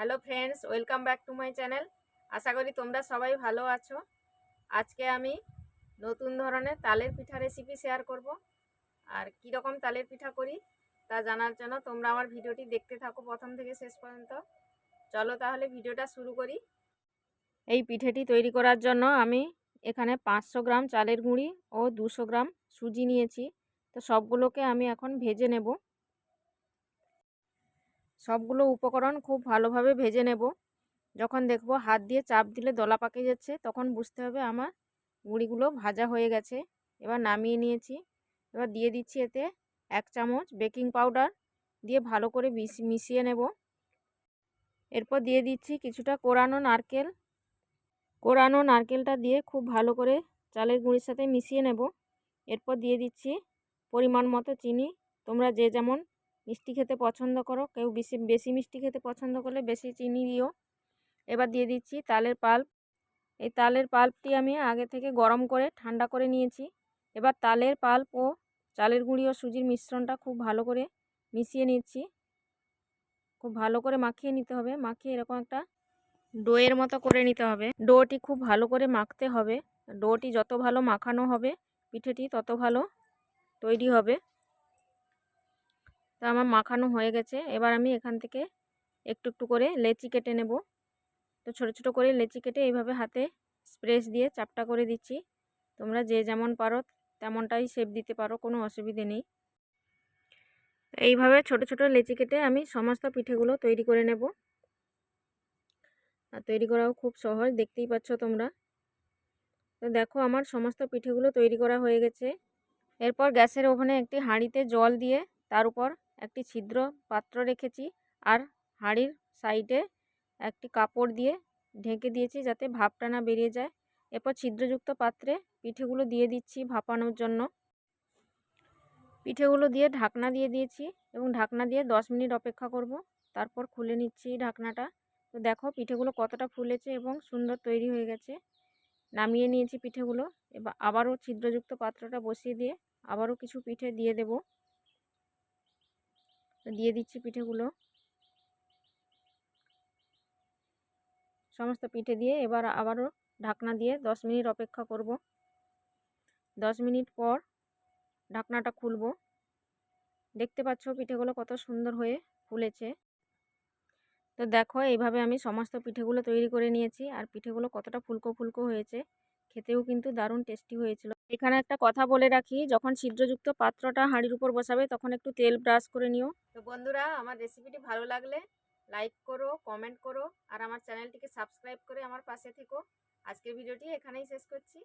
Hello friends, welcome back to my channel. আশা করি তোমরা সবাই ভালো আছো। আজকে আমি নতুন ধরনের তালের পিঠা রেসিপি শেয়ার করব। আর কীরকম তালের পিঠা করি তা জানার জন্য তোমরা আমার ভিডিওটি দেখতে থাকো প্রথম থেকে শেষ পর্যন্ত। চলো তাহলে ভিডিওটা শুরু করি। এই পিঠেটি তৈরি করার জন্য আমি এখানে 500 গ্রাম চালের গুঁড়ি ও 200 গ্রাম সুজি নিয়েছি। তো সবগুলোকে আমি এখন ভেজে নেব। সবগুলো উপকরণ খুব ভালোভাবে ভেজে নেব। যখন দেখব হাত দিয়ে চাপ দিলে দলা পাকে যাচ্ছে, তখন বুঝতে হবে আমার গুঁড়িগুলো ভাজা হয়ে গেছে। এবার নামিয়ে নিয়েছি। এবার দিয়ে দিচ্ছি এতে 1 চামচ বেকিং পাউডার, দিয়ে ভালো করে মিশিয়ে নেব। এরপর দিয়ে দিচ্ছি কিছুটা কোরানো নারকেল। কোরানো নারকেলটা দিয়ে খুব ভালো করে চালের গুঁড়ির সাথে মিশিয়ে নেব। এরপর দিয়ে দিচ্ছি পরিমাণ মতো চিনি। তোমরা যে যেমন মিষ্টি খেতে পছন্দ করো, কেউ বেশি মিষ্টি খেতে পছন্দ করলে বেশি চিনি দিও। এবার দিয়ে দিচ্ছি তালের পাল্প। এই তালের পাল্পটি আমি আগে থেকে গরম করে ঠান্ডা করে নিয়েছি। এবার তালের পাল্প ও চালের গুঁড়ি ও সুজির মিশ্রণটা খুব ভালো করে মিশিয়ে নিচ্ছি। খুব ভালো করে মাখিয়ে নিতে হবে। মাখিয়ে এরকম একটা ডোয়ের মতো করে নিতে হবে। ডোটি খুব ভালো করে মাখতে হবে। ডোটি যত ভালো মাখানো হবে পিঠেটি তত ভালো তৈরি হবে। তা আমার মাখানো হয়ে গেছে। এবার আমি এখান থেকে একটু একটু করে লেচি কেটে নেব। তো ছোটো ছোটো করে লেচি কেটে এইভাবে হাতে স্প্রেস দিয়ে চাপটা করে দিচ্ছি। তোমরা যে যেমন পারো তেমনটাই শেপ দিতে পারো, কোনো অসুবিধে নেই। এইভাবে ছোটো ছোটো লেচি কেটে আমি সমস্ত পিঠেগুলো তৈরি করে নেব। আর তৈরি করাও খুব সহজ, দেখতেই পাচ্ছ তোমরা। তো দেখো আমার সমস্ত পিঠেগুলো তৈরি করা হয়ে গেছে। এরপর গ্যাসের ওভেনে একটি হাঁড়িতে জল দিয়ে তার উপর একটি ছিদ্র পাত্র রেখেছি। আর হাঁড়ির সাইডে একটি কাপড় দিয়ে ঢেকে দিয়েছি যাতে ভাপটা না বেরিয়ে যায়। এরপর ছিদ্রযুক্ত পাত্রে পিঠেগুলো দিয়ে দিচ্ছি ভাপানোর জন্য। পিঠেগুলো দিয়ে ঢাকনা দিয়ে দিয়েছি এবং ঢাকনা দিয়ে 10 মিনিট অপেক্ষা করব। তারপর খুলে নিচ্ছি ঢাকনাটা। তো দেখো পিঠেগুলো কতটা ফুলেছে এবং সুন্দর তৈরি হয়ে গেছে। নামিয়ে নিয়েছি পিঠেগুলো। এবার আবারও ছিদ্রযুক্ত পাত্রটা বসিয়ে দিয়ে আবারও কিছু পিঠে দিয়ে দেব। দিয়ে দিচ্ছি পিঠেগুলো, সমস্ত পিঠে দিয়ে এবার আবারও ঢাকনা দিয়ে 10 মিনিট অপেক্ষা করব। 10 মিনিট পর ঢাকনাটা খুলব। দেখতে পাচ্ছ পিঠেগুলো কত সুন্দর হয়ে ফুলেছে। তো দেখো এইভাবে আমি সমস্ত পিঠেগুলো তৈরি করে নিয়েছি। আর পিঠেগুলো কতটা ফুলকো ফুলকো হয়েছে, খেতেও কিন্তু দারুণ টেস্টি হয়েছিল। এখানে একটা কথা বলে রাখি, যখন ছিদ্রযুক্ত পাত্রটা হাঁড়ির উপর বসাবে তখন একটু তেল ব্রাশ করে নিও। তো বন্ধুরা, আমার রেসিপিটি ভালো লাগলে লাইক করো, কমেন্ট করো আর আমার চ্যানেলটিকে সাবস্ক্রাইব করে আমার পাশে থেকো। আজকের ভিডিওটি এখানেই শেষ করছি।